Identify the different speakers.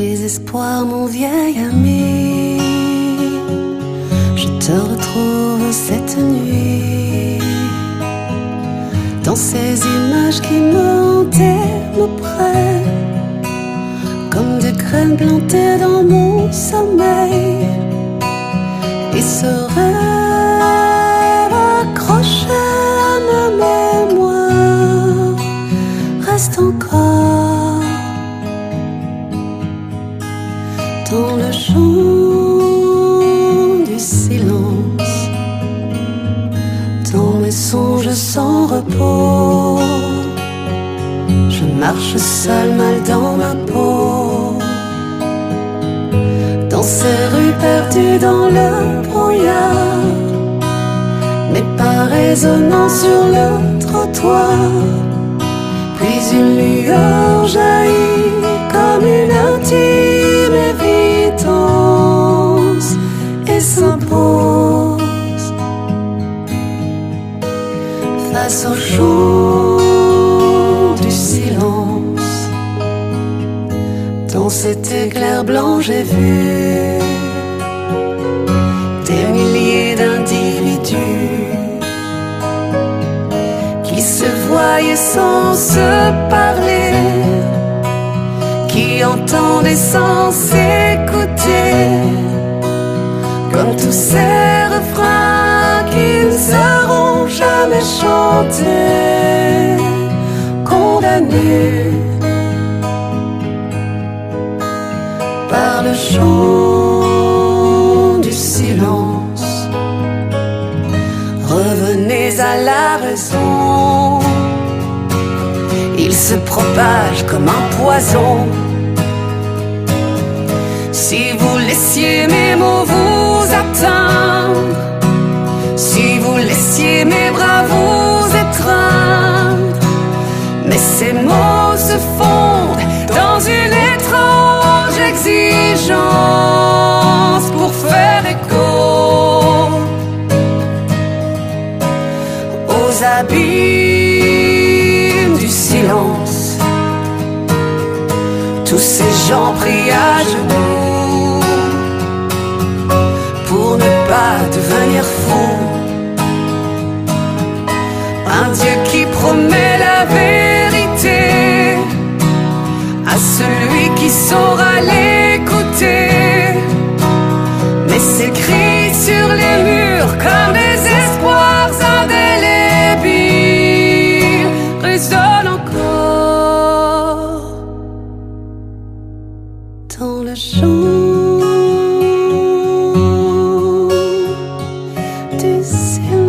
Speaker 1: désespoir, mon vieil ami, je te retrouve cette nuit dans ces images qui me hantaient auprès, comme des graines plantées dans mon sommeil. Et ce rêve accroché à ma mémoire reste encore dans le chant du silence, dans mes songes sans repos. Je marche seul, mal dans ma peau, dans ces rues perdues dans le brouillard, mes pas résonnant sur le trottoir. Puis une lueur jaillit comme une intime évidence et s'impose face au chant du silence. Dans cet éclair blanc j'ai vu des milliers d'individus qui se voyaient sans se parler, qui entendaient sans s'écouter, comme tous ces refrains qui ne seront jamais chantés, condamnés par le chant du silence. Revenez à la raison, il se propage comme un poison. Si vous laissiez mes mots vous atteindre, si vous laissiez mes bras vous étreindre, mais ces mots se fondent dans une étrange exigence pour faire écho aux abîmes du silence. Tous ces gens prient à genoux pour ne pas devenir fous. Un Dieu qui promet la vérité à celui qui saura l'écouter, mais s'écrit sur les murs comme des espoirs indélébiles résonnent encore dans le chant du silence.